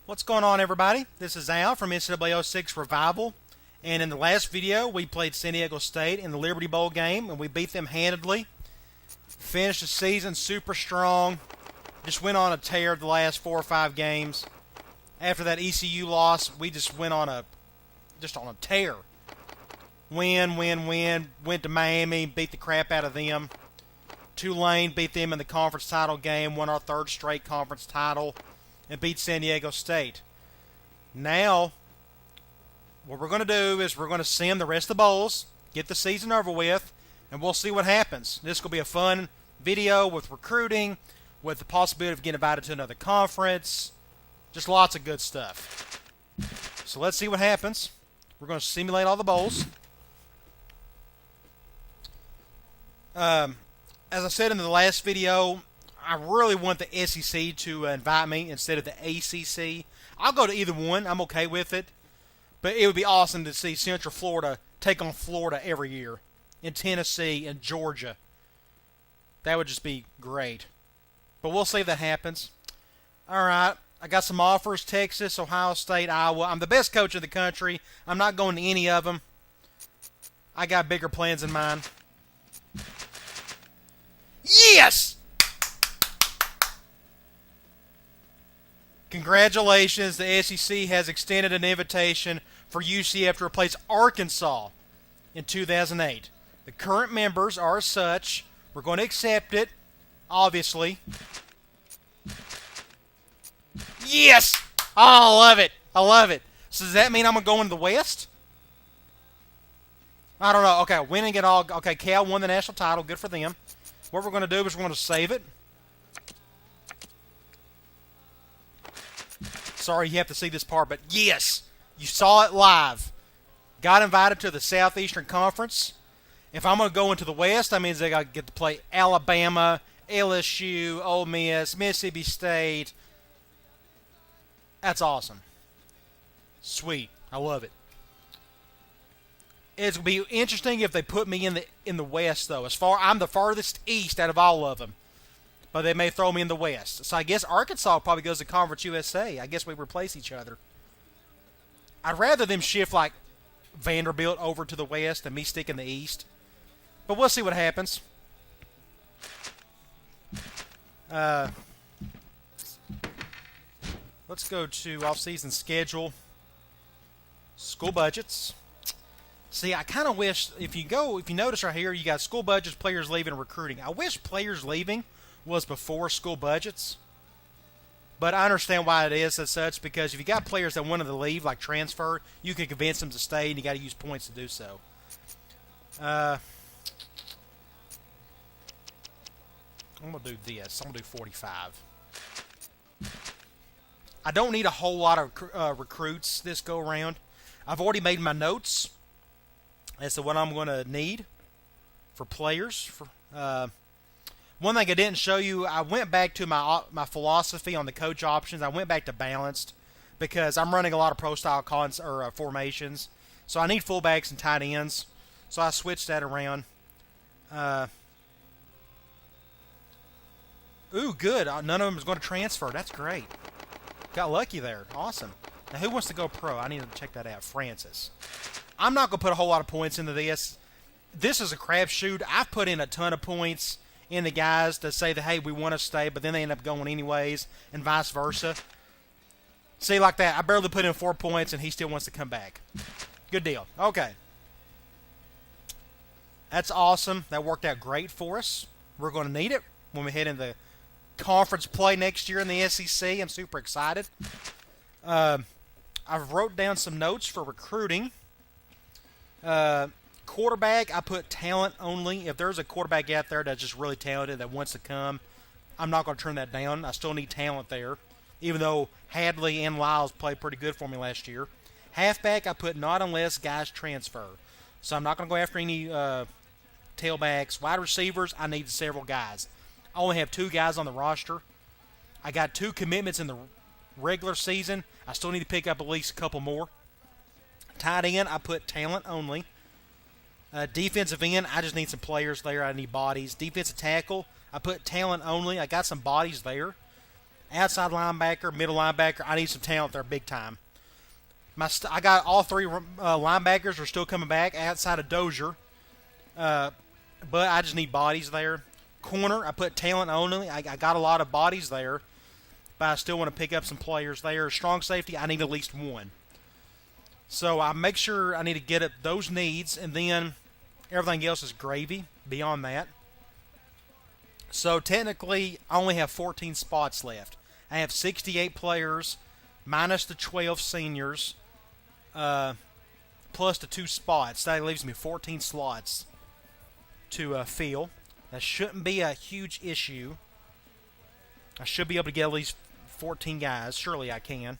What's going on, everybody? This is Al from NCAA 06 Revival, and in the last video we played San Diego State in the Liberty Bowl game, and we beat them handedly. Finished the season super strong. Just went on a tear the last 4 or 5 games. After that ECU loss, we just went on a tear. Win. Went to Miami, beat the crap out of them. Tulane beat them in the conference title game, won our 3rd straight conference title, and beat San Diego State. Now, what we're going to do is we're going to sim the rest of the bowls, get the season over with, and we'll see what happens. This will be a fun video with recruiting, with the possibility of getting invited to another conference. Just lots of good stuff. So let's see what happens. We're going to simulate all the bowls. As I said in the last video, I really want the SEC to invite me instead of the ACC. I'll go to either one. I'm okay with it. But it would be awesome to see Central Florida take on Florida every year. In Tennessee and Georgia. That would just be great. But we'll see if that happens. Alright. I got some offers. Texas, Ohio State, Iowa. I'm the best coach in the country. I'm not going to any of them. I got bigger plans in mind. Yes! Congratulations, the SEC has extended an invitation for UCF to replace Arkansas in 2008. The current members are as such. We're going to accept it, obviously. Yes! Oh, I love it. I love it. So does that mean I'm going to go into the West? I don't know. Okay, winning it all. Okay, Cal won the national title. Good for them. What we're going to do is we're going to save it. Sorry you have to see this part, but yes, you saw it live. Got invited to the Southeastern Conference. If I'm going to go into the West, that means I got to get to play Alabama, LSU, Ole Miss, Mississippi State. That's awesome. Sweet. I love it. It's going to be interesting if they put me in the West, though. I'm the farthest east out of all of them. But they may throw me in the West. So I guess Arkansas probably goes to Conference USA. I guess we replace each other. I'd rather them shift like Vanderbilt over to the West and me stick in the East. But we'll see what happens. Let's go to off-season schedule. School budgets. See, I kind of wish, if you notice right here, you got school budgets, players leaving, and recruiting. I wish players leaving was before school budgets. But I understand why it is as such, because if you got players that wanted to leave, like transfer, you can convince them to stay, and you got to use points to do so. I'm going to do this. I'm going to do 45. I don't need a whole lot of recruits this go around. I've already made my notes as to what I'm going to need for players. One thing I didn't show you, I went back to my philosophy on the coach options. I went back to balanced because I'm running a lot of pro-style formations. So I need fullbacks and tight ends. So I switched that around. Ooh, good. None of them is going to transfer. That's great. Got lucky there. Awesome. Now, who wants to go pro? I need to check that out. Francis. I'm not going to put a whole lot of points into this. This is a crapshoot. I've put in a ton of points in the guys to say that, hey, we want to stay, but then they end up going anyways, and vice versa. See, like that, I barely put in 4 points, and he still wants to come back. Good deal. Okay. That's awesome. That worked out great for us. We're going to need it when we head into conference play next year in the SEC. I'm super excited. I've wrote down some notes for recruiting. Quarterback, I put talent only. If there's a quarterback out there that's just really talented that wants to come, I'm not going to turn that down. I still need talent there, even though Hadley and Lyles played pretty good for me last year. Halfback, I put not unless guys transfer. So I'm not going to go after any tailbacks. Wide receivers, I need several guys. I only have 2 guys on the roster. I got 2 commitments in the regular season. I still need to pick up at least a couple more. Tight end, I put talent only. Defensive end, I just need some players there. I need bodies. Defensive tackle, I put talent only. I got some bodies there. Outside linebacker, middle linebacker. I need some talent there big time. I got all three linebackers are still coming back outside of Dozier. But I just need bodies there. Corner, I put talent only. I got a lot of bodies there, but I still want to pick up some players there. Strong safety, I need at least one. So I make sure I need to get up those needs, and then everything else is gravy beyond that. So technically, I only have 14 spots left. I have 68 players, minus the 12 seniors, plus the 2 spots. That leaves me 14 slots to fill. That shouldn't be a huge issue. I should be able to get at least 14 guys. Surely I can.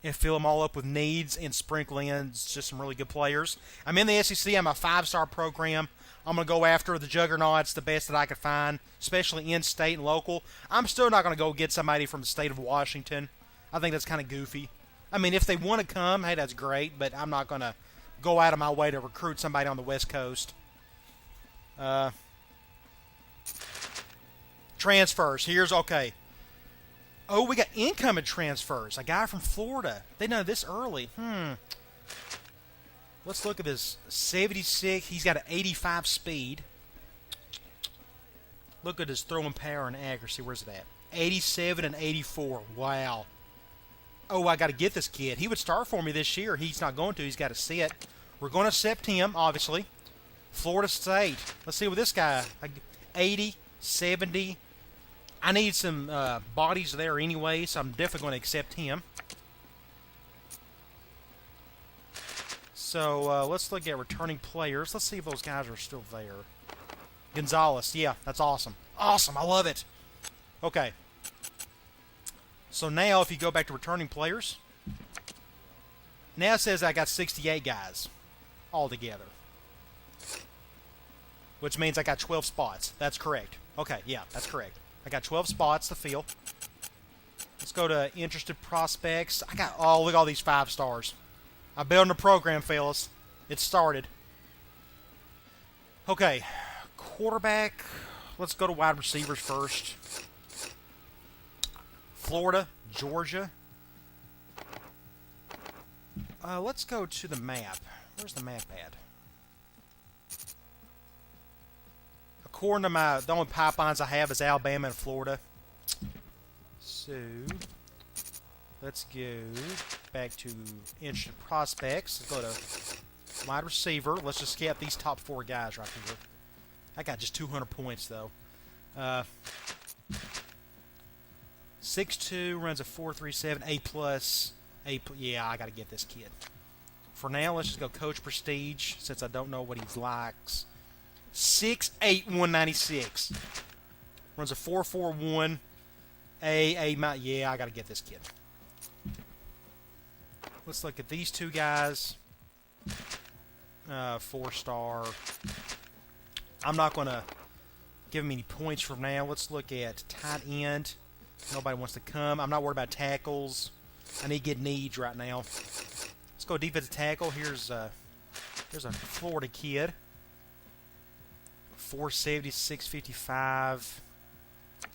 And fill them all up with needs and sprinkle in just some really good players. I'm in the SEC. I'm a 5-star program. I'm going to go after the juggernauts, the best that I could find, especially in-state and local. I'm still not going to go get somebody from the state of Washington. I think that's kind of goofy. I mean, if they want to come, hey, that's great, but I'm not going to go out of my way to recruit somebody on the West Coast. Transfers. Here's okay. Oh, we got incoming transfers. A guy from Florida. They know this early. Let's look at this. 76. He's got an 85 speed. Look at his throwing power and accuracy. Where's it at? 87 and 84. Wow. Oh, I got to get this kid. He would start for me this year. He's not going to. He's got to sit. We're going to accept him, obviously. Florida State. Let's see what this guy. 80, 70. I need some bodies there anyway, so I'm definitely going to accept him. So let's look at returning players. Let's see if those guys are still there. Gonzalez. Yeah, that's awesome. Awesome. I love it. Okay. So now if you go back to returning players, now it says I got 68 guys altogether, which means I got 12 spots. That's correct. Okay, yeah, that's correct. I got 12 spots to fill. Let's go to interested prospects. Look at all these 5 stars. I'm building a program, fellas. It started. Okay, quarterback. Let's go to wide receivers first. Florida, Georgia. Let's go to the map. Where's the map at? According to the only pipelines I have is Alabama and Florida. So, let's go back to interested prospects. Let's go to wide receiver. Let's just scout these top 4 guys right here. I got just 200 points, though. 6'2", runs a 4.37, A+. Yeah, I got to get this kid. For now, let's just go Coach Prestige, since I don't know what he likes. 6'8", 196. Runs a 4.41, A. Yeah, I got to get this kid. Let's look at these 2 guys. 4-star. I'm not going to give him any points from now. Let's look at tight end. Nobody wants to come. I'm not worried about tackles. I need to get needs right now. Let's go defensive tackle. Here's a Florida kid. 470, 655.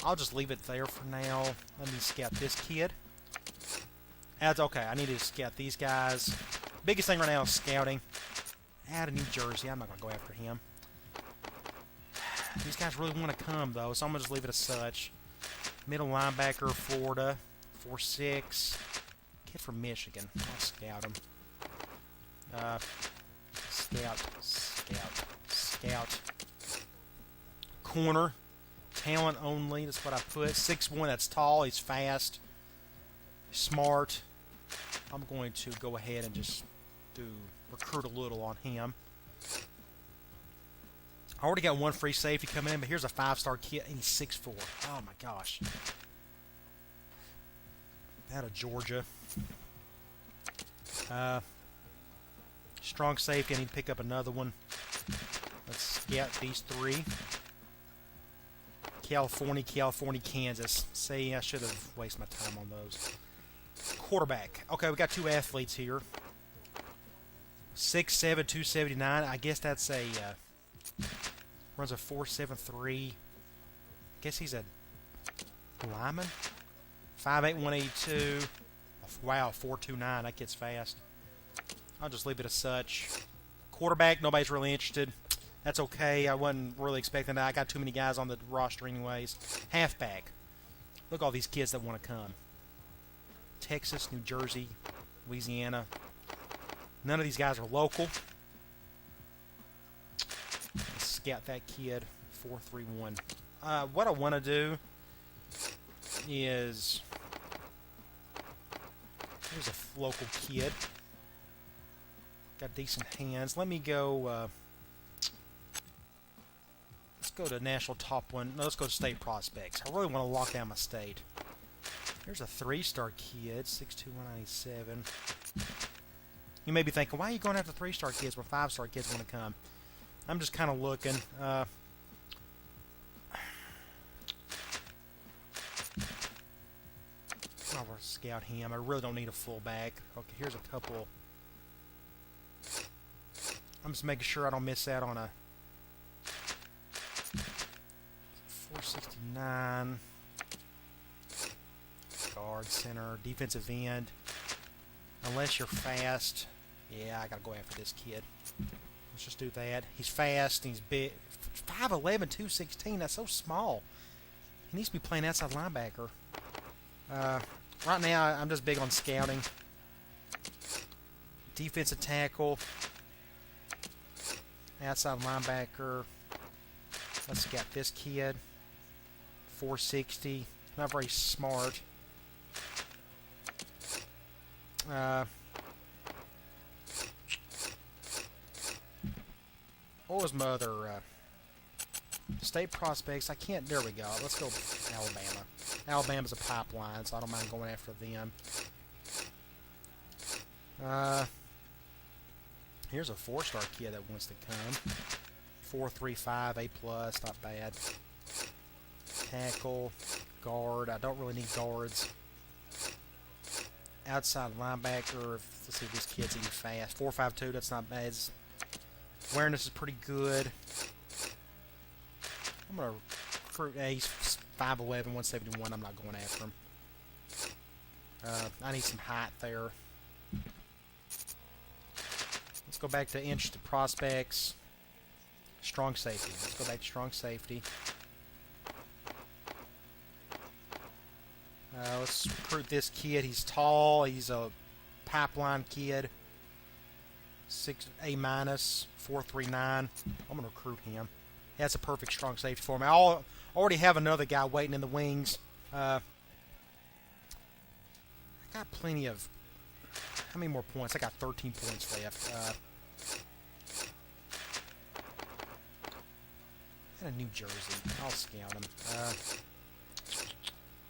I'll just leave it there for now. Let me scout this kid. That's okay. I need to scout these guys. Biggest thing right now is scouting. Out of New Jersey. I'm not going to go after him. These guys really want to come, though, so I'm going to just leave it as such. Middle linebacker, Florida. 4'6". Kid from Michigan. I'll scout him. Scout. Corner. Talent only. That's what I put. 6'1". That's tall. He's fast. Smart. I'm going to go ahead and just recruit a little on him. I already got 1 free safety coming in, but here's a 5-star kid, and he's 6'4". Oh, my gosh. Out of Georgia. Strong safety. I need to pick up another one. Let's scout these 3. California, Kansas. See, I should have wasted my time on those. Quarterback. Okay, we got 2 athletes here. 6'7", 279. I guess that's a... runs a 4.73. Guess he's a lineman. 5'8", 182. Wow, 4.29. That kid's fast. I'll just leave it as such. Quarterback, nobody's really interested. That's okay. I wasn't really expecting that. I got too many guys on the roster anyways. Halfback. Look at all these kids that want to come. Texas, New Jersey, Louisiana. None of these guys are local. Let's scout that kid. 4.31. What I want to do is... Here's a local kid. Got decent hands. Let me go... let's go to national top one. No, let's go to state prospects. I really want to lock down my state. Here's a 3-star kid, 6'2", 197. You may be thinking, why are you going after 3-star kids when 5-star kids want to come? I'm just kind of looking. I'll scout him. I really don't need a fullback. Okay, here's a couple. I'm just making sure I don't miss out on a 469. Guard, center, defensive end. Unless you're fast. Yeah, I gotta go after this kid. Let's just do that. He's fast. He's big. 5'11", 216. That's so small. He needs to be playing outside linebacker. Right now, I'm just big on scouting. Defensive tackle. Outside linebacker. Let's scout this kid. 460. Not very smart. What was my other state prospects? I can't. There we go. Let's go Alabama. Alabama's a pipeline, so I don't mind going after them. Here's a 4-star kid that wants to come. 4.35, A+, not bad. Tackle, guard. I don't really need guards. Outside linebacker. Let's see if this kid's even fast. 4.52. That's not bad. His awareness is pretty good. I'm gonna recruit. He's 5'11", 171. I'm not going after him. I need some height there. Let's go back to interested prospects. Strong safety. Let's go back to strong safety. Let's recruit this kid. He's tall. He's a pipeline kid. 6 A-, 4.39. I'm going to recruit him. That's a perfect strong safety for me. I already have another guy waiting in the wings. I got plenty of... How many more points? I got 13 points left. And a New Jersey. I'll scout him.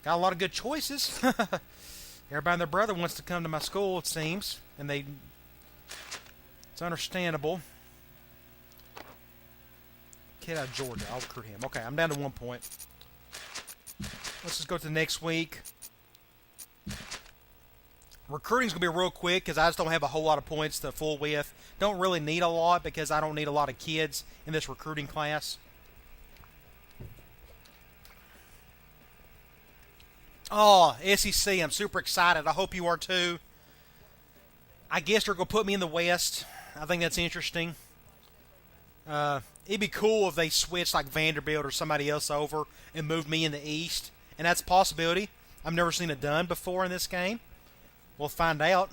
Got a lot of good choices. Everybody and their brother wants to come to my school, it seems. And it's understandable. Kid out of Georgia. I'll recruit him. Okay, I'm down to 1 point. Let's just go to the next week. Recruiting's going to be real quick because I just don't have a whole lot of points to fool with. Don't really need a lot because I don't need a lot of kids in this recruiting class. Oh, SEC, I'm super excited. I hope you are too. I guess they're going to put me in the West. I think that's interesting. It'd be cool if they switched like Vanderbilt or somebody else over and moved me in the East. And that's a possibility. I've never seen it done before in this game. We'll find out.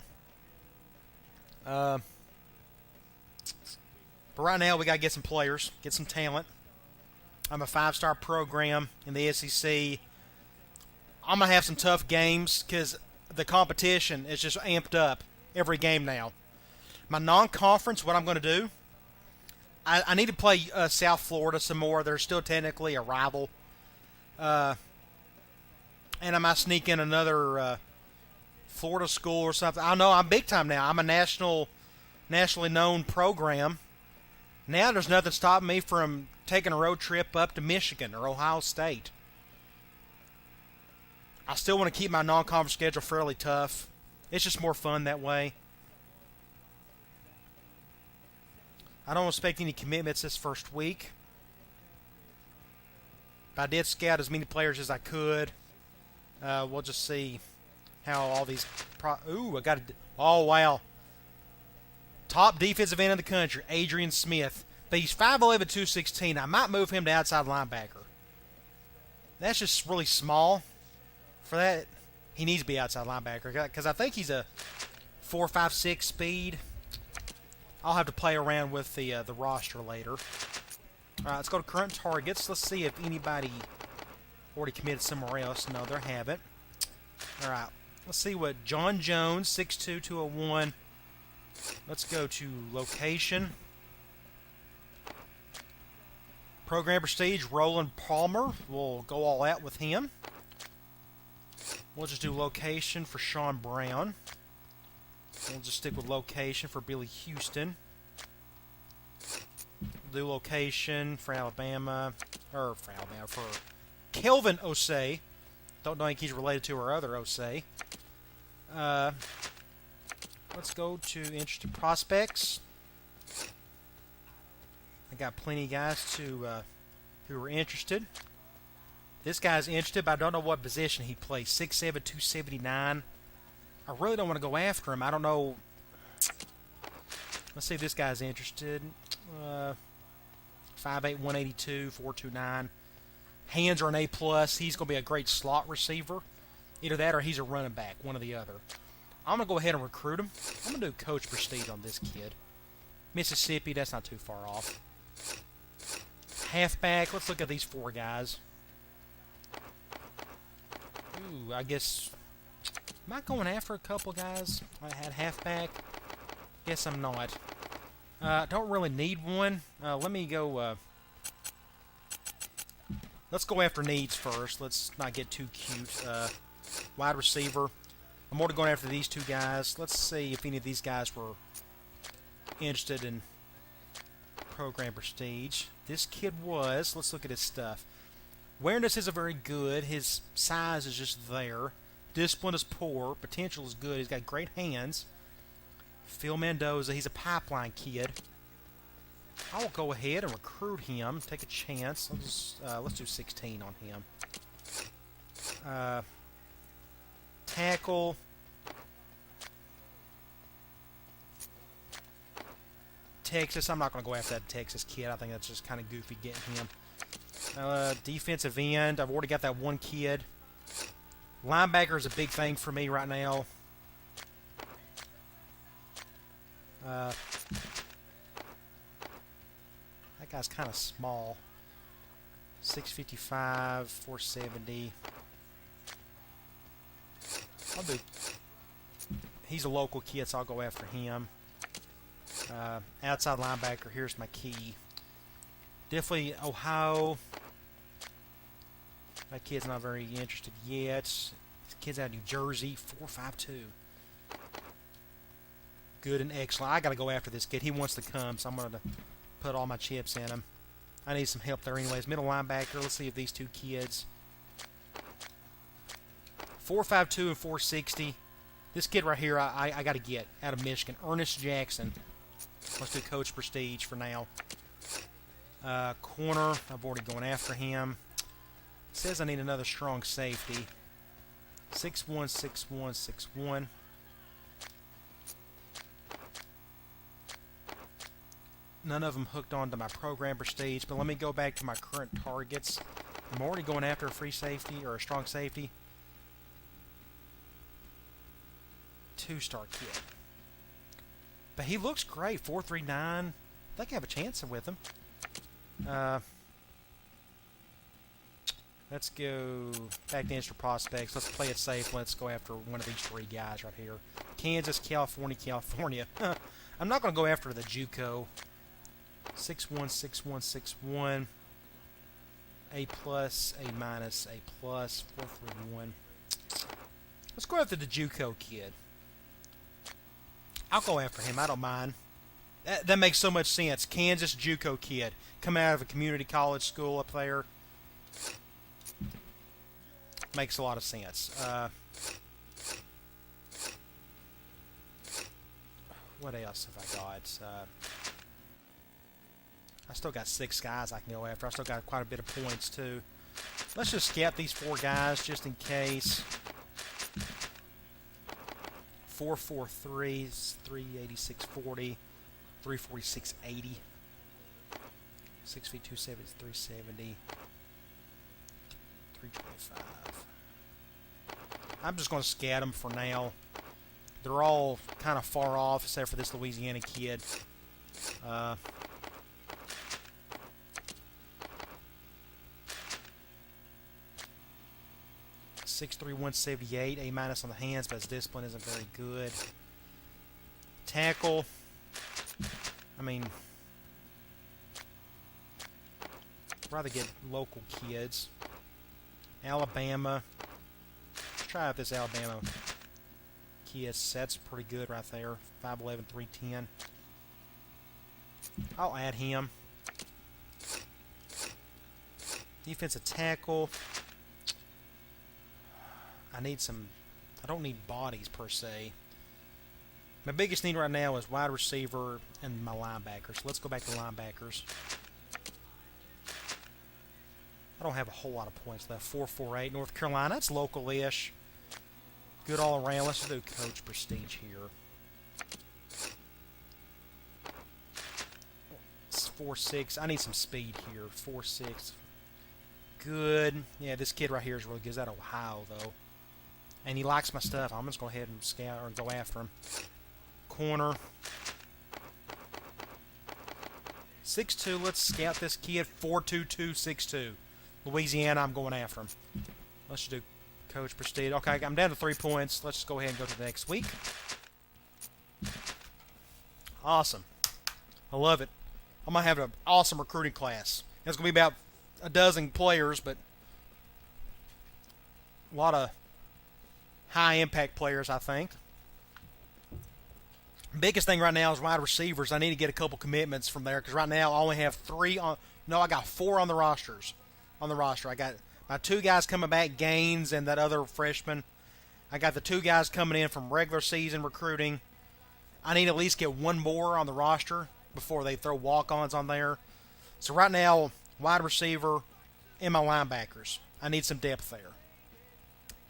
But right now, we got to get some players, get some talent. I'm a 5-star program in the SEC. I'm going to have some tough games because the competition is just amped up every game now. My non-conference, what I'm going to do, I need to play South Florida some more. They're still technically a rival. And I might sneak in another Florida school or something. I know I'm big time now. I'm a nationally known program. Now there's nothing stopping me from taking a road trip up to Michigan or Ohio State. I still want to keep my non-conference schedule fairly tough. It's just more fun that way. I don't expect any commitments this first week. But I did scout as many players as I could. We'll just see how all these. Ooh, I got it. Oh wow! Top defensive end in the country, Adrian Smith. But he's 5'11", 216. I might move him to outside linebacker. That's just really small for that. He needs to be outside linebacker because I think he's a 4.56 speed. I'll have to play around with the roster later. All right, let's go to current targets. Let's see if anybody already committed somewhere else. No, they haven't. All right, let's see what John Jones, 6'2", 201. Let's go to location. Program prestige, Roland Palmer. We'll go all out with him. We'll just do location for Sean Brown. We'll just stick with location for Billy Houston. We'll do location for Alabama, for Kelvin Osei. Don't think he's related to our other Osei. Let's go to interested prospects. I got plenty of guys who are interested. This guy's interested, but I don't know what position he plays. 6'7", 279. I really don't want to go after him. I don't know. Let's see if this guy's interested. 5'8", 182, 429. Hands are an A+. He's going to be a great slot receiver. Either that or he's a running back, one or the other. I'm going to go ahead and recruit him. I'm going to do coach prestige on this kid. Mississippi, that's not too far off. Halfback, let's look at these four guys. Ooh, I guess... Am I going after a couple guys I had halfback? Guess I'm not. Don't really need one. Let me go... let's go after needs first. Let's not get too cute. Wide receiver. I'm already going after these two guys. Let's see if any of these guys were interested in program prestige. This kid was. Let's look at his stuff. Awareness isn't very good. His size is just there. Discipline is poor. Potential is good. He's got great hands. Phil Mendoza, he's a pipeline kid. I will go ahead and recruit him. Take a chance. Let's do 16 on him. Tackle. Texas. I'm not going to go after that Texas kid. I think that's just kind of goofy getting him. Defensive end. I've already got that one kid. Linebacker is a big thing for me right now. That guy's kind of small. 655, 470. I'll do. He's a local kid, so I'll go after him. Outside linebacker, here's my key. Definitely Ohio. That kid's not very interested yet. This kid's out of New Jersey, 452. Good and excellent. I got to go after this kid. He wants to come, so I'm going to put all my chips in him. I need some help there anyways. Middle linebacker, let's see if these two kids. 452 and 460. This kid right here, I got to get out of Michigan. Ernest Jackson. Let's do coach prestige for now. Corner, I've already gone after him. It says I need another strong safety. 6'1", 6'1", 6'1". None of them hooked onto my program prestige, but let me go back to my current targets. I'm already going after a free safety or a strong safety. 2-star kid. But he looks great, 439. I think I have a chance with him. Let's go back to instant prospects. Let's play it safe. Let's go after one of these three guys right here. Kansas, California, California. I'm not going to go after the JUCO. 6'1", 6'1", 6'1". A+, A-, A+, 431. Let's go after the JUCO kid. I'll go after him. I don't mind. That makes so much sense. Kansas JUCO kid. Come out of a community college school up there. Makes a lot of sense. What else have I got? I still got 6 guys I can go after. I still got quite a bit of points, too. Let's just scout these 4 guys just in case. 443 is 386.40, 346.80. 6 feet 270 is 370. 325. I'm just going to scat them for now. They're all kind of far off, except for this Louisiana kid. 6'3", 178, A- on the hands, but his discipline isn't very good. Tackle, I mean, I'd rather get local kids. Alabama, let's try out this Alabama kid. That's pretty good right there. 5'11", 310. I'll add him. Defensive tackle. I don't need bodies per se. My biggest need right now is wide receiver and my linebackers. So let's go back to linebackers. I don't have a whole lot of points left. 448 North Carolina. That's local-ish. Good all around. Let's do Coach Prestige here. It's 4'6". I need some speed here. 4'6". Good. Yeah, this kid right here is really good. Is that Ohio, though? And he likes my stuff. I'm just going to go ahead and scout or go after him. Corner. 6'2". Let's scout this kid. 4'22", 6'2". Louisiana, I'm going after him. Let's just do Coach Prestige. Okay, I'm down to 3 points. Let's just go ahead and go to the next week. Awesome. I love it. I'm going to have an awesome recruiting class. It's going to be about a dozen players, but a lot of high-impact players, I think. Biggest thing right now is wide receivers. I need to get a couple commitments from there because right now I only have 3 on. No, I got 4 on the rosters. On the roster, I got my 2 guys coming back, Gaines and that other freshman. I got the 2 guys coming in from regular season recruiting. I need to at least get 1 more on the roster before they throw walk-ons on there. So right now, wide receiver and my linebackers. I need some depth there.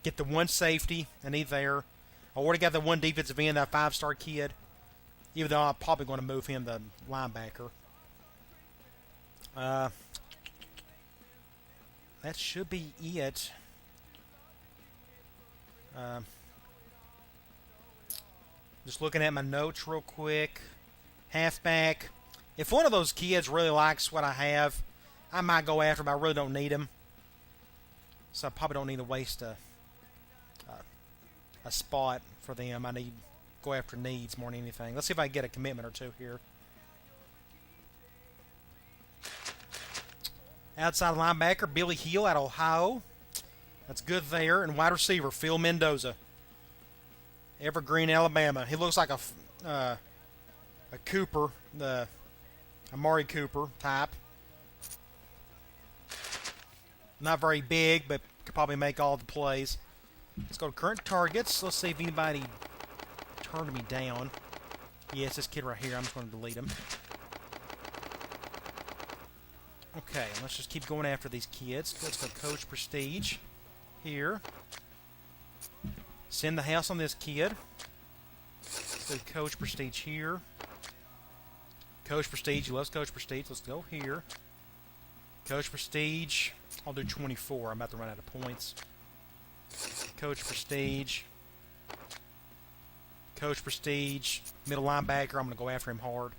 Get the 1 safety I need there. I already got the 1 defensive end, that 5-star kid. Even though I'm probably going to move him to linebacker. That should be it. Just looking at my notes real quick. Halfback. If one of those kids really likes what I have, I might go after him. I really don't need him. So I probably don't need to waste a spot for them. I need to go after needs more than anything. Let's see if I can get a commitment or 2 here. Outside linebacker, Billy Hill out of Ohio. That's good there. And wide receiver, Phil Mendoza. Evergreen, Alabama. He looks like a Cooper, the Amari Cooper type. Not very big, but could probably make all the plays. Let's go to current targets. Let's see if anybody turned me down. Yes, this kid right here. I'm just going to delete him. Okay, let's just keep going after these kids. Let's go Coach Prestige here. Send the house on this kid. Let's do Coach Prestige here. Coach Prestige, he loves Coach Prestige. Let's go here. Coach Prestige, I'll do 24. I'm about to run out of points. Coach Prestige. Coach Prestige, middle linebacker. I'm going to go after him hard.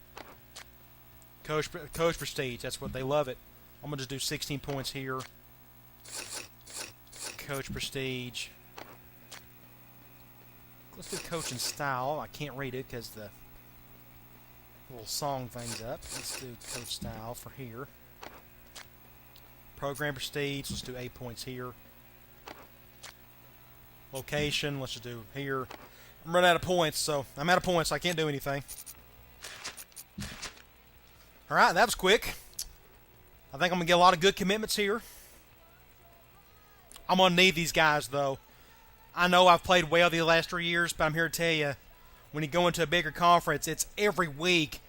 Coach Prestige, that's what they love it. I'm going to just do 16 points here. Coach Prestige. Let's do coaching style. I can't read it because the little song thing's up. Let's do coach style for here. Program Prestige, let's do 8 points here. Location, let's just do here. I'm running out of points, so I'm out of points, so I can't do anything. Alright, that was quick. I think I'm going to get a lot of good commitments here. I'm going to need these guys, though. I know I've played well the last 3 years, but I'm here to tell you, when you go into a bigger conference, it's every week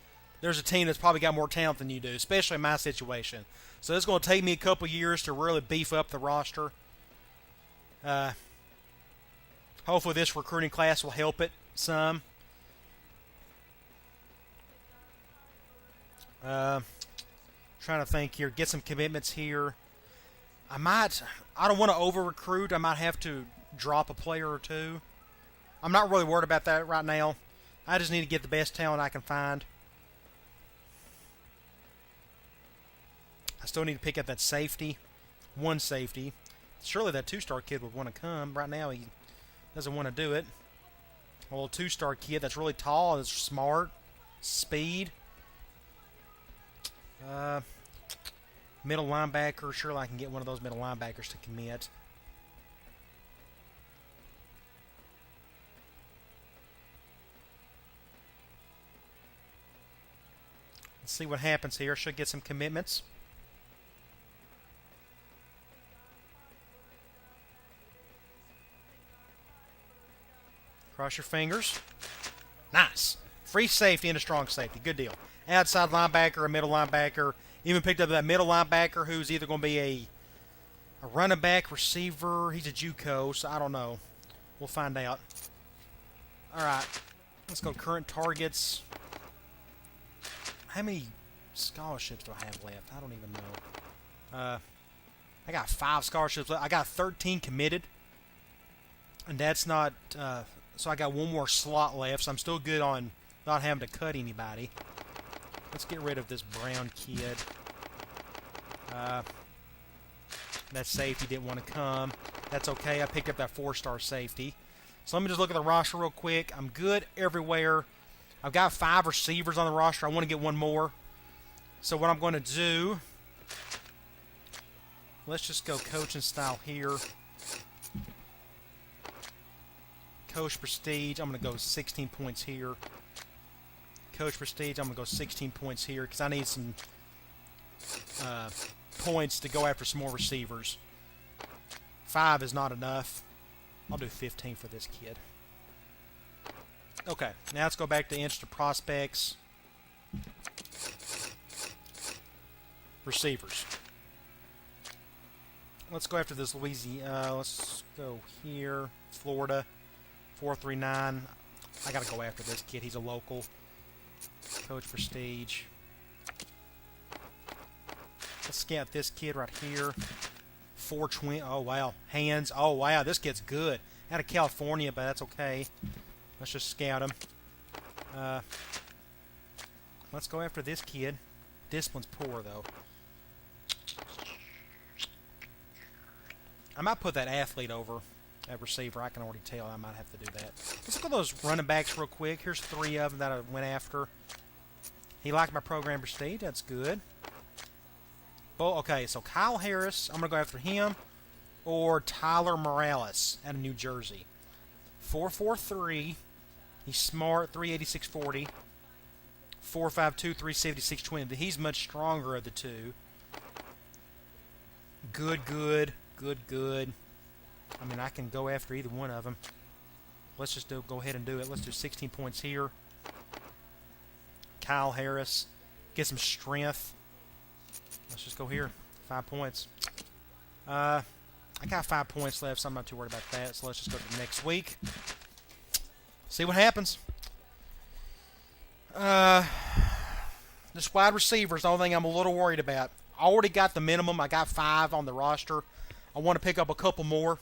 there's a team that's probably got more talent than you do, especially in my situation. So it's going to take me a couple years to really beef up the roster. Hopefully this recruiting class will help it some. Trying to think here. Get some commitments here. I don't want to over-recruit. I might have to drop a player or two. I'm not really worried about that right now. I just need to get the best talent I can find. I still need to pick up that safety. One safety. Surely that two-star kid would want to come. Right now he doesn't want to do it. A little two-star kid that's really tall, that's smart, speed. Middle linebacker. Surely I can get one of those middle linebackers to commit. Let's see what happens here. Should get some commitments. Cross your fingers. Nice. Free safety and a strong safety. Good deal. Outside linebacker, a middle linebacker. Even picked up that middle linebacker who's either going to be a running back, receiver. He's a JUCO, so I don't know. We'll find out. All right. Let's go current targets. How many scholarships do I have left? I don't even know. I got 5 scholarships left. I got 13 committed. And that's not... so I got one more slot left, so I'm still good on not having to cut anybody. Let's get rid of this Brown kid. That safety didn't want to come. That's okay. I picked up that 4-star safety. So let me just look at the roster real quick. I'm good everywhere. I've got 5 receivers on the roster. I want to get one more. So what I'm going to do... Let's just go coaching style here. Coach Prestige, I'm going to go 16 points here. Coach Prestige, I'm going to go 16 points here because I need some points to go after some more receivers. 5 is not enough. I'll do 15 for this kid. Okay, now let's go back to instant prospects. Receivers. Let's go after this Louisiana. Let's go here. Florida. 439. I got to go after this kid. He's a local. Coach Prestige. Let's scout this kid right here. 420. Oh, wow. Hands. Oh, wow. This kid's good. Out of California, but that's okay. Let's just scout him. Let's go after this kid. Discipline's poor, though. I might put that athlete over at receiver. I can already tell I might have to do that. Let's look at those running backs real quick. Here's 3 of them that I went after. He liked my program Prestige. That's good. Okay, so Kyle Harris. I'm going to go after him. Or Tyler Morales out of New Jersey. 4'4'3". He's smart. 386.40. 4'5'2", 376.20. But he's much stronger of the two. Good. I mean, I can go after either one of them. Let's just go ahead and do it. Let's do 16 points here. Kyle Harris. Get some strength. Let's just go here. 5 points. I got 5 points left, so I'm not too worried about that. So let's just go to the next week. See what happens. This wide receiver is the only thing I'm a little worried about. I already got the minimum. I got 5 on the roster. I want to pick up a couple more.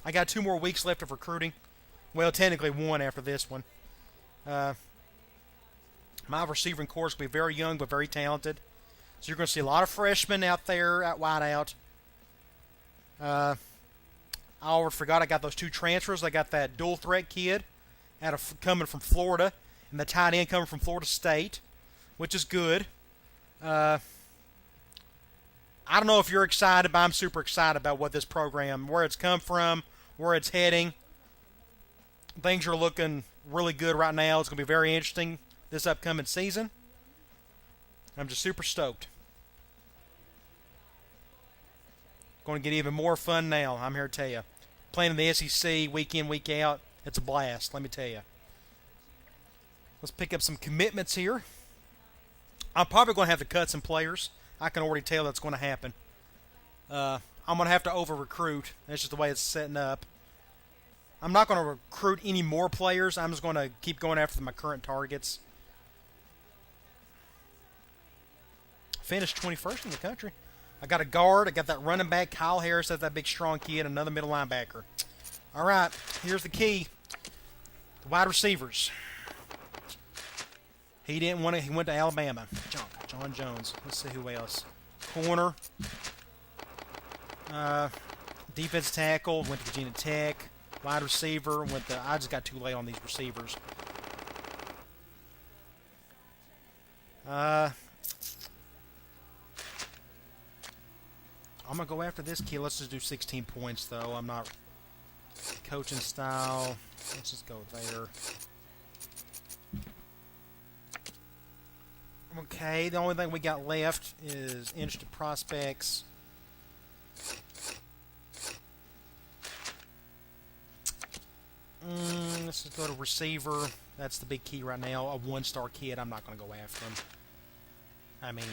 I got 2 more weeks left of recruiting. Well, technically 1 after this one. My receiving corps will be very young but very talented. So you're going to see a lot of freshmen out there at wideout. I already forgot I got those 2 transfers. I got that dual threat kid coming from Florida and the tight end coming from Florida State, which is good. I don't know if you're excited, but I'm super excited about what this program, where it's come from, where it's heading. Things are looking really good right now. It's going to be very interesting this upcoming season. I'm just super stoked. Going to get even more fun now, I'm here to tell you. Playing in the SEC week in, week out, it's a blast, let me tell you. Let's pick up some commitments here. I'm probably going to have to cut some players. I can already tell that's going to happen. I'm going to have to over-recruit. That's just the way it's setting up. I'm not going to recruit any more players. I'm just going to keep going after my current targets. Finished 21st in the country. I got a guard. I got that running back, Kyle Harris. That's that big, strong kid. Another middle linebacker. All right, here's the key. The wide receivers. He didn't want to. He went to Alabama. John Jones. Let's see who else. Corner. Defensive tackle. Went to Virginia Tech. Wide receiver. Went to. I just got too late on these receivers. I'm going to go after this kid. Let's just do 16 points, though. I'm not... Coaching style. Let's just go there. Okay, the only thing we got left is interested prospects. Let's just go to receiver. That's the big key right now. A one-star kid. I'm not going to go after him. I mean,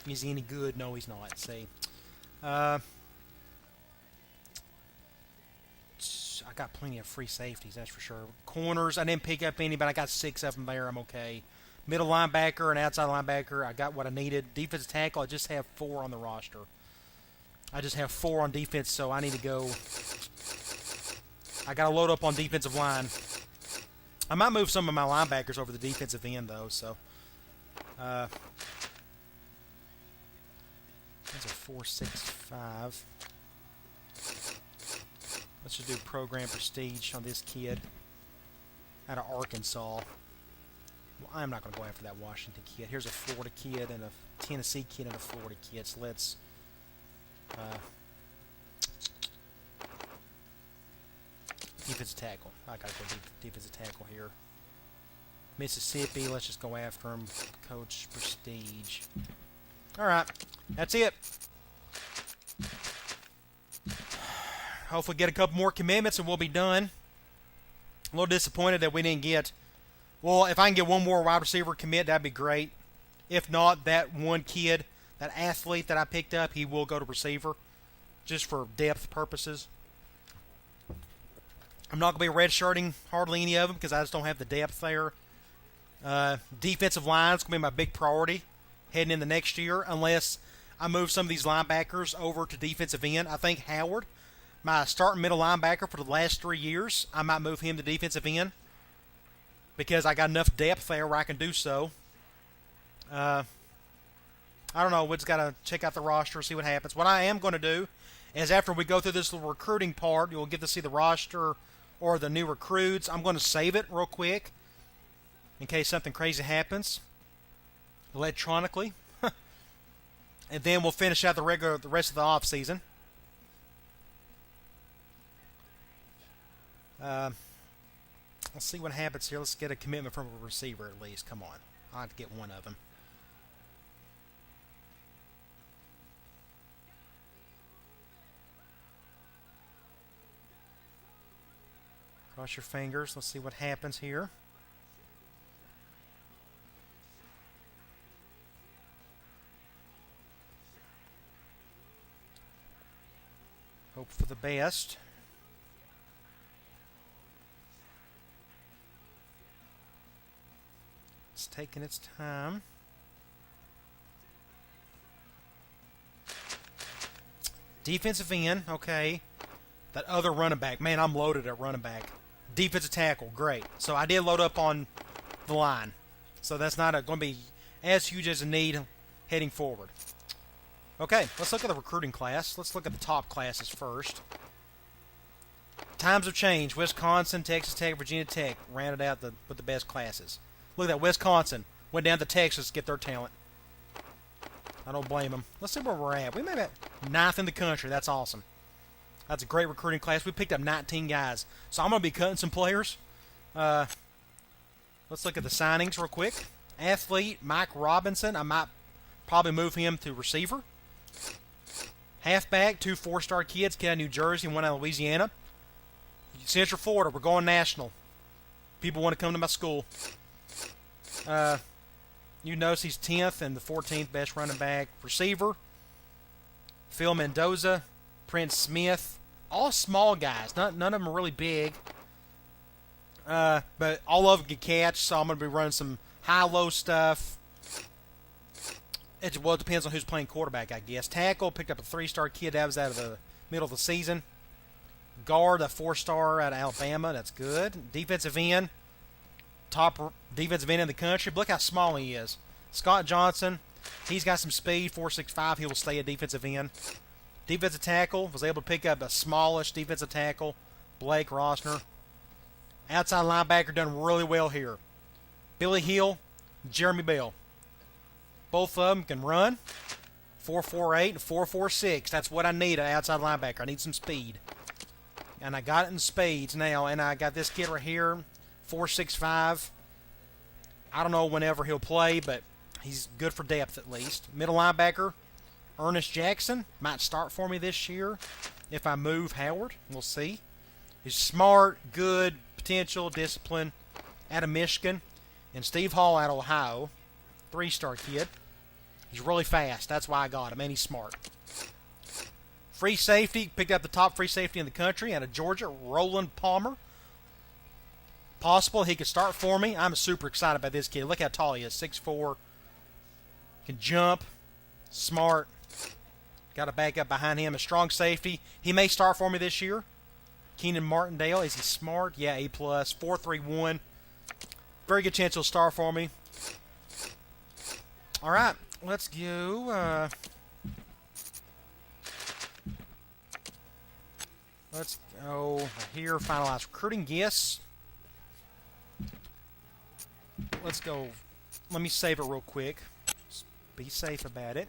is he any good? No, he's not. See. I got plenty of free safeties, that's for sure. Corners, I didn't pick up any, but I got 6 of them there. I'm okay. Middle linebacker and outside linebacker, I got what I needed. Defensive tackle, I just have 4 on the roster. I just have 4 on defense, so I need to go. I got to load up on defensive line. I might move some of my linebackers over the defensive end, though, so. That's a 4.65. Let's just do program prestige on this kid out of Arkansas. Well, I'm not going to go after that Washington kid. Here's a Florida kid and a Tennessee kid and a Florida kid. So let's defensive tackle. I got to go defensive tackle here. Mississippi. Let's just go after him. Coach prestige. All right, that's it. Hopefully get a couple more commitments and we'll be done. A little disappointed that we didn't get... Well, if I can get one more wide receiver commit, that'd be great. If not, that one kid, that athlete that I picked up, he will go to receiver. Just for depth purposes. I'm not going to be redshirting hardly any of them because I just don't have the depth there. Defensive line is going to be my big priority heading into next year unless I move some of these linebackers over to defensive end. I think Howard, my starting middle linebacker for the last 3 years, I might move him to defensive end because I got enough depth there where I can do so. I don't know. We just got to check out the roster, see what happens. What I am going to do is after we go through this little recruiting part, you'll get to see the roster or the new recruits. I'm going to save it real quick in case something crazy happens electronically. And then we'll finish out the rest of the off season. Let's see what happens here. Let's get a commitment from a receiver at least. Come on. I'll have to get one of them. Cross your fingers. Let's see what happens here. Hope for the best. It's taking its time. Defensive end, okay. That other running back. Man, I'm loaded at running back. Defensive tackle, great. So I did load up on the line. So that's not going to be as huge as a need heading forward. Okay, let's look at the recruiting class. Let's look at the top classes first. Times have changed. Wisconsin, Texas Tech, Virginia Tech rounded out with the best classes. Look at that. Wisconsin went down to Texas to get their talent. I don't blame them. Let's see where we're at. We may be at 9th in the country. That's awesome. That's a great recruiting class. We picked up 19 guys. So I'm going to be cutting some players. Let's look at the signings real quick. Athlete, Mike Robinson. I might probably move him to receiver. Halfback, 2 4-star kids. Kid out of New Jersey and one out of Louisiana. Central Florida. We're going national. People want to come to my school. You notice he's 10th and the 14th best running back. Receiver, Phil Mendoza, Prince Smith. All small guys. None of them are really big. But all of them can catch, so I'm going to be running some high-low stuff. It depends on who's playing quarterback, I guess. Tackle, picked up a 3-star kid. That was out of the middle of the season. Guard, a 4-star out of Alabama. That's good. Defensive end, top defensive end in the country. But look how small he is. Scott Johnson, he's got some speed, 4.65. He will stay a defensive end. Defensive tackle, was able to pick up a smallish defensive tackle, Blake Rosner. Outside linebacker done really well here. Billy Hill, Jeremy Bell. Both of them can run. 4.48 and 4.46. That's what I need, an outside linebacker. I need some speed. And I got it in spades now. And I got this kid right here, 4.65. I don't know whenever he'll play, but he's good for depth at least. Middle linebacker, Ernest Jackson. Might start for me this year if I move Howard. We'll see. He's smart, good, potential, discipline, out of Michigan. And Steve Hall out of Ohio. 3-star kid. He's really fast. That's why I got him. And he's smart. Free safety. Picked up the top free safety in the country out of Georgia. Roland Palmer. Possible he could start for me. I'm super excited about this kid. Look how tall he is. 6'4". Can jump. Smart. Got a backup behind him. A strong safety. He may start for me this year. Keenan Martindale. Is he smart? Yeah, A+. 4.31. Very good chance he'll start for me. All right. Let's go. Let's go here. Finalize recruiting. Yes. Let's go. Let me save it real quick. Just be safe about it.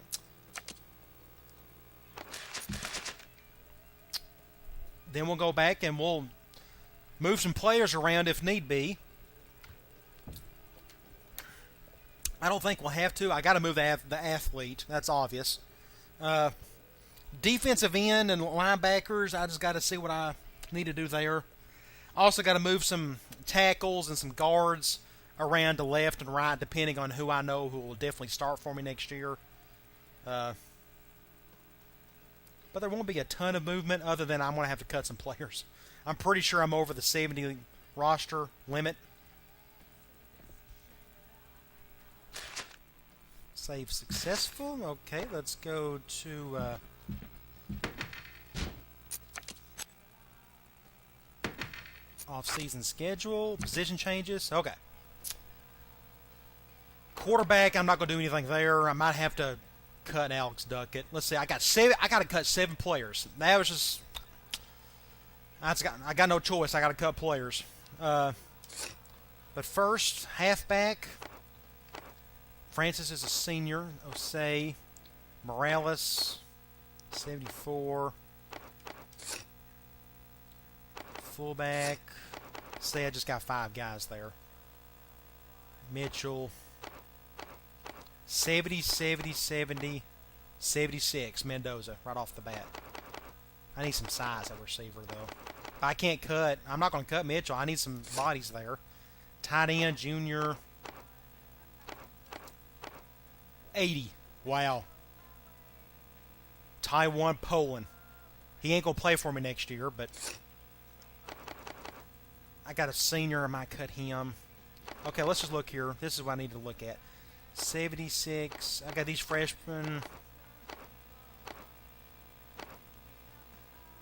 Then we'll go back and we'll move some players around if need be. I don't think we'll have to. I got to move the athlete. That's obvious. Defensive end and linebackers, I just got to see what I need to do there. Also got to move some tackles and some guards around to left and right, depending on who I know who will definitely start for me next year. But there won't be a ton of movement other than I'm going to have to cut some players. I'm pretty sure I'm over the 70 roster limit. Save successful. Okay, let's go to off-season schedule. Position changes. Okay. Quarterback, I'm not going to do anything there. I might have to cut Alex Duckett. Let's see. I got to cut 7 players. That was just. I got no choice. I got to cut players. But first, halfback. Francis is a senior. Osei. Morales. 74. Fullback. Say I just got 5 guys there. Mitchell. 70, 70, 70, 76. Mendoza, right off the bat. I need some size at receiver, though. I can't cut. I'm not going to cut Mitchell. I need some bodies there. Tight end, junior. 80. Wow. Taiwan Poland. He ain't going to play for me next year, but I got a senior. I might cut him. Okay, let's just look here. This is what I need to look at. 76. I got these freshmen.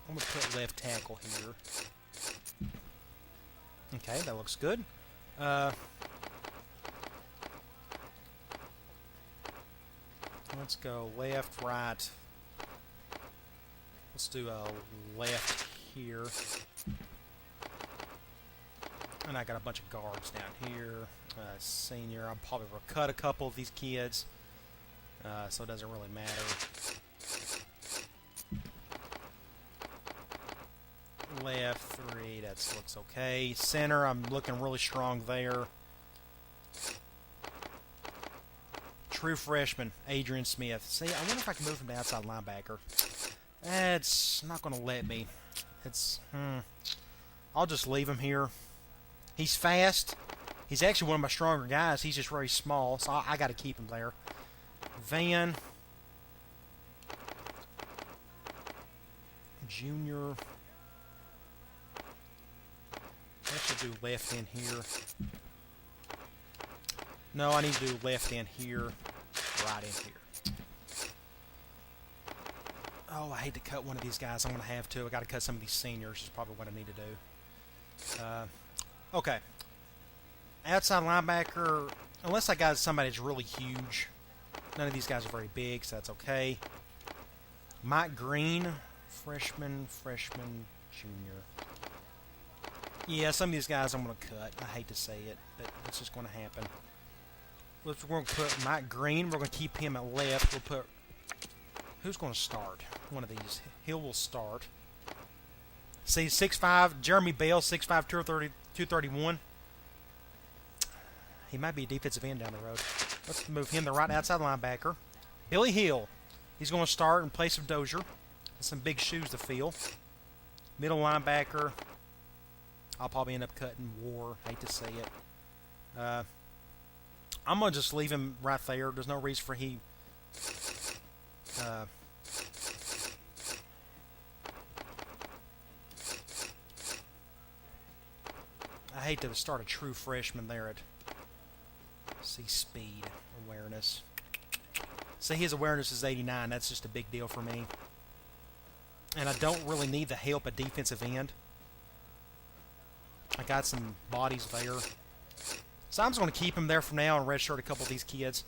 I'm going to put left tackle here. Okay, that looks good. Let's go left, right. Let's do a left here. And I got a bunch of guards down here. Senior. I'll probably cut a couple of these kids. So it doesn't really matter. Left 3, that looks okay. Center, I'm looking really strong there. True freshman, Adrian Smith. See, I wonder if I can move him to outside linebacker. It's not going to let me. I'll just leave him here. He's fast. He's actually one of my stronger guys. He's just very small, so I got to keep him there. Van. Junior. I should do left in here. No, I need to do left in here, right in here. Oh, I hate to cut one of these guys. I'm going to have to. I got to cut some of these seniors. Is probably what I need to do. Okay. Outside linebacker, unless I got somebody that's really huge. None of these guys are very big, so that's okay. Mike Green, freshman, junior. Yeah, some of these guys I'm going to cut. I hate to say it, but it's just going to happen. We're going to put Mike Green. We're going to keep him at left. We'll put... Who's going to start? One of these. Hill will start. See, 6'5", Jeremy Bell, 6'5", 231. He might be a defensive end down the road. Let's move him to right outside linebacker. Billy Hill. He's going to start in place of Dozier. Some big shoes to fill. Middle linebacker. I'll probably end up cutting War. Hate to say it. I'm going to just leave him right there. There's no reason for he... I hate to start a true freshman there at... See, speed, awareness. See, his awareness is 89. That's just a big deal for me. And I don't really need the help at defensive end. I got some bodies there. So I'm just going to keep him there for now and redshirt a couple of these kids.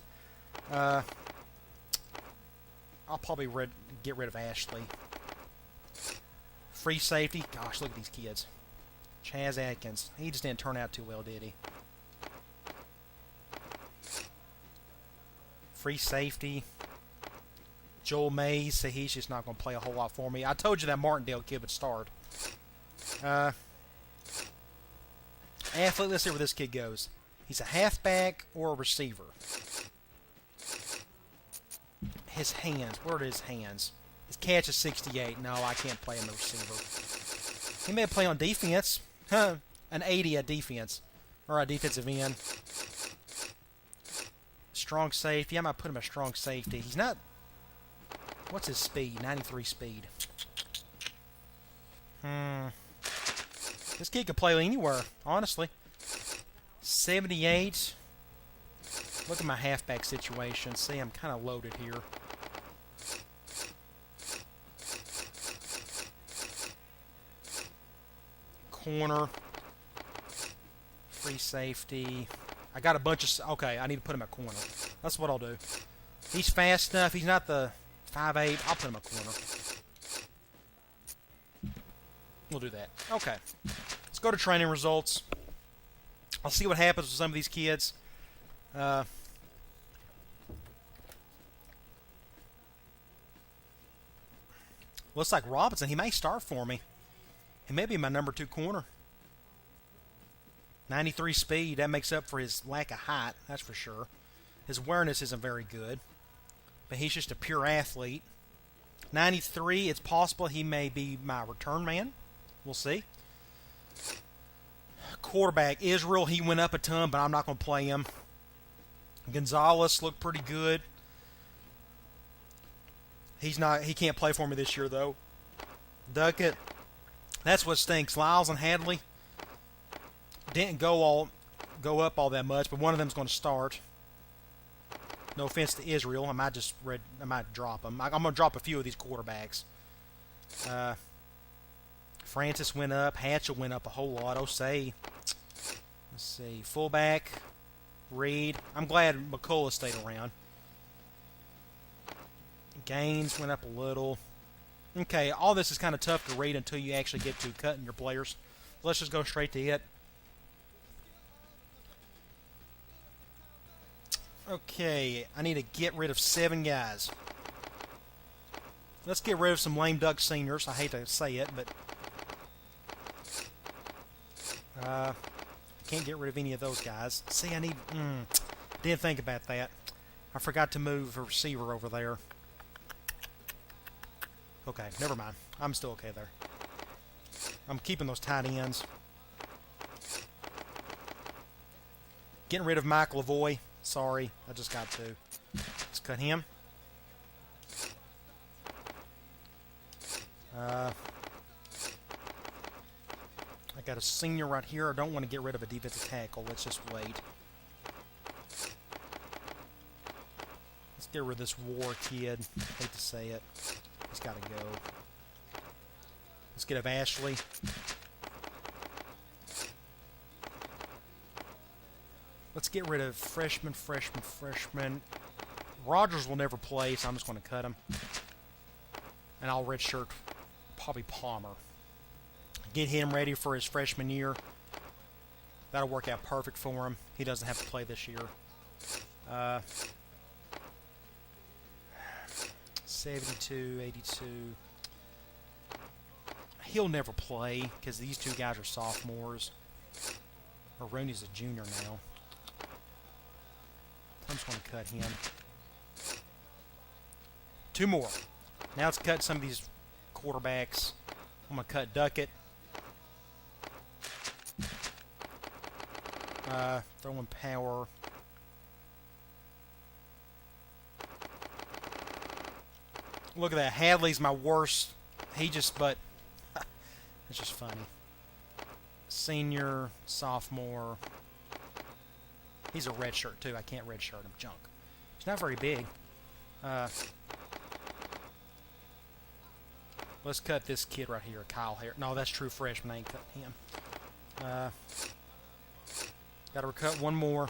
I'll probably get rid of Ashley. Free safety. Gosh, look at these kids. Chaz Atkins. He just didn't turn out too well, did he? Free safety. Joel Mays. So he's just not going to play a whole lot for me. I told you that Martindale kid would start. Athlete. Let's see where this kid goes. He's a halfback or a receiver. His hands. Where are his hands? His catch is 68. No, I can't play him a receiver. He may play on defense. Huh. An 80 at defense. Or a defensive end. Strong safety. I might put him a strong safety. He's not... What's his speed? 93 speed. This kid could play anywhere, honestly. 78. Look at my halfback situation. See, I'm kind of loaded here. Corner. Free safety. I got a bunch of... Okay, I need to put him at corner. That's what I'll do. He's fast enough. He's not the 5'8". I'll put him at corner. We'll do that. Okay. Let's go to training results. I'll see what happens with some of these kids. Looks like Robinson. He may start for me. He may be my number 2 corner. 93 speed. That makes up for his lack of height. That's for sure. His awareness isn't very good. But he's just a pure athlete. 93. It's possible he may be my return man. We'll see. Quarterback, Israel, he went up a ton, but I'm not going to play him. Gonzalez looked pretty good. He can't play for me this year, though. Duckett, that's what stinks. Lyles and Hadley didn't go up all that much, but one of them's going to start. No offense to Israel. I might drop him. I'm going to drop a few of these quarterbacks. Francis went up. Hatchell went up a whole lot. Osei. Let's see. Fullback. Reed. I'm glad McCullough stayed around. Gaines went up a little. Okay, all this is kind of tough to read until you actually get to cutting your players. Let's just go straight to it. Okay, I need to get rid of 7 guys. Let's get rid of some lame duck seniors. I hate to say it, but... I can't get rid of any of those guys. See, I need... didn't think about that. I forgot to move a receiver over there. Okay, never mind. I'm still okay there. I'm keeping those tight ends. Getting rid of Mike Lavoie. Sorry, I just got to. Let's cut him. I got a senior right here. I don't want to get rid of a defensive tackle. Let's just wait. Let's get rid of this War kid. Hate to say it. He's got to go. Let's get rid of Ashley. Let's get rid of freshman. Rogers will never play, so I'm just going to cut him. And I'll redshirt probably Palmer. Get him ready for his freshman year. That'll work out perfect for him. He doesn't have to play this year. 72, 82. He'll never play because these two guys are sophomores. Rooney's a junior now. I'm just going to cut him. 2 more. Now let's cut some of these quarterbacks. I'm going to cut Duckett. Throw in Power. Look at that. Hadley's my worst. It's just funny. Senior, sophomore. He's a red shirt too. I can't red shirt him. Junk. He's not very big. Let's cut this kid right here, Kyle Harris. No, that's true freshman. I ain't cutting him. Got to cut one more.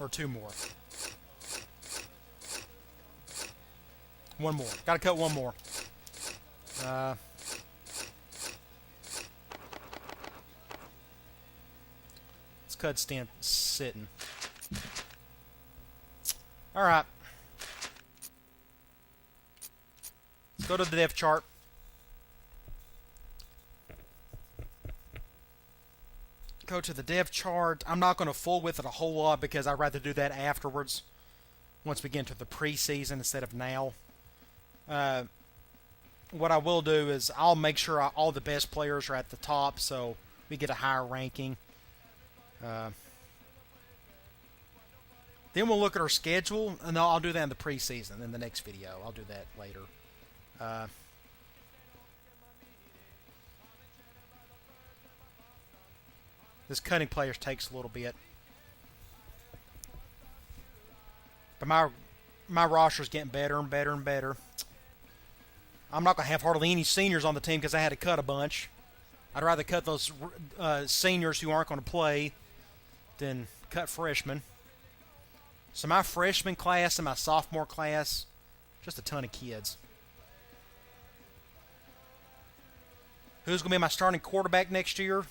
Or 2 more. One more. Got to cut one more. Let's cut Stan Sitton. All right. Let's go to the depth chart. Go to the depth chart. I'm not going to fool with it a whole lot because I'd rather do that afterwards once we get into the preseason instead of now. What I will do is I'll make sure all the best players are at the top so we get a higher ranking. Then we'll look at our schedule, and I'll do that in the preseason in the next video. I'll do that later. This cutting players takes a little bit. But my roster's getting better and better and better. I'm not going to have hardly any seniors on the team because I had to cut a bunch. I'd rather cut those seniors who aren't going to play than cut freshmen. So my freshman class and my sophomore class, just a ton of kids. Who's going to be my starting quarterback next year?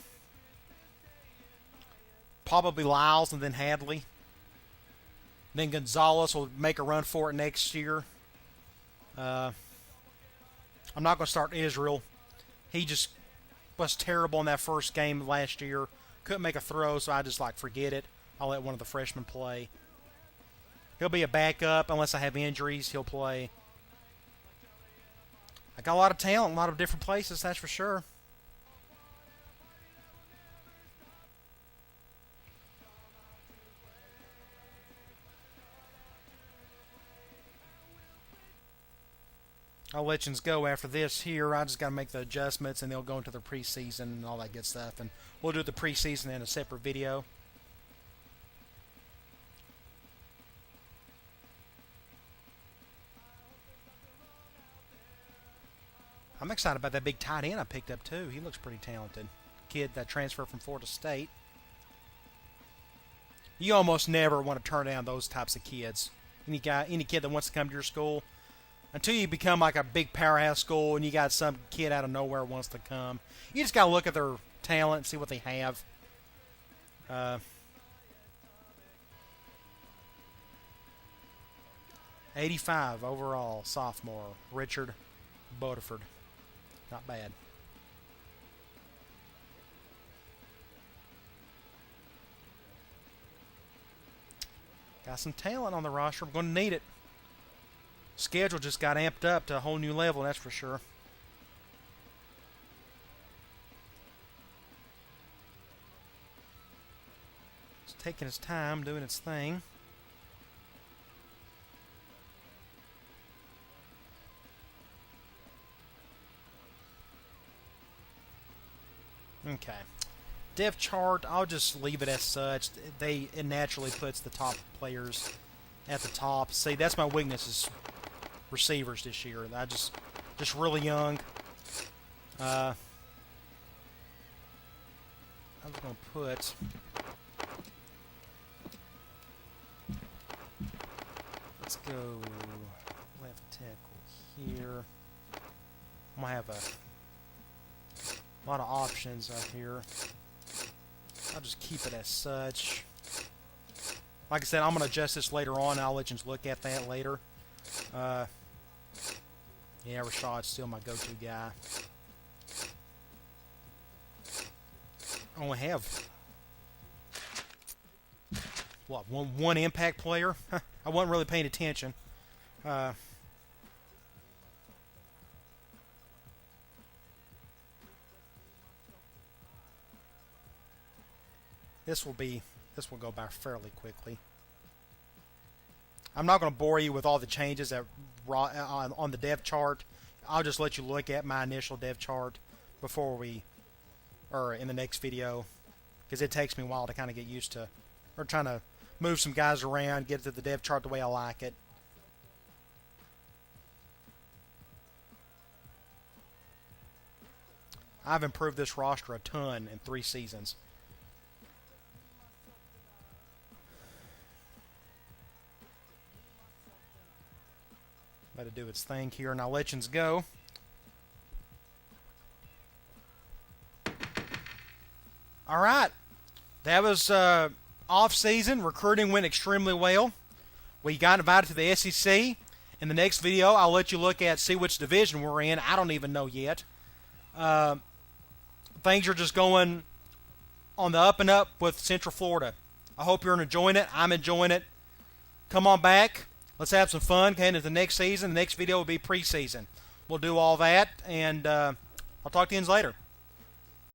Probably Lyles and then Hadley. Then Gonzalez will make a run for it next year. I'm not going to start Israel. He just was terrible in that first game last year. Couldn't make a throw, so I just forget it. I'll let one of the freshmen play. He'll be a backup unless I have injuries. He'll play. I got a lot of talent in a lot of different places, that's for sure. I'll let you go after this here. I just got to make the adjustments, and they'll go into the preseason and all that good stuff. And we'll do the preseason in a separate video. I'm excited about that big tight end I picked up, too. He looks pretty talented. Kid that transferred from Florida State. You almost never want to turn down those types of kids. Any kid that wants to come to your school. Until you become like a big powerhouse school and you got some kid out of nowhere who wants to come. You just got to look at their talent and see what they have. 85 overall, sophomore. Richard Bodiford. Not bad. Got some talent on the roster. We're going to need it. Schedule just got amped up to a whole new level, that's for sure. It's taking its time, doing its thing. Okay. Depth chart, I'll just leave it as such. It naturally puts the top players at the top. See, that's my weakness is receivers this year. I just really young. I was going to put let's go left tackle here. I'm going to have a lot of options up here. I'll just keep it as such. Like I said, I'm going to adjust this later on. I'll let you look at that later. Yeah, Rashad's still my go-to guy. I only have what one impact player. I wasn't really paying attention. This will go by fairly quickly. I'm not going to bore you with all the changes that on the depth chart. I'll just let you look at my initial depth chart before or in the next video, because it takes me a while to kind of get used to, or trying to move some guys around, get to the depth chart the way I like it. I've improved this roster a ton in 3 seasons. Let it do its thing here, and I'll let you go. All right. That was off-season. Recruiting went extremely well. We got invited to the SEC. In the next video, I'll let you see which division we're in. I don't even know yet. Things are just going on the up and up with Central Florida. I hope you're enjoying it. I'm enjoying it. Come on back. Let's have some fun. Okay, into the next season. The next video will be preseason. We'll do all that, and I'll talk to you later.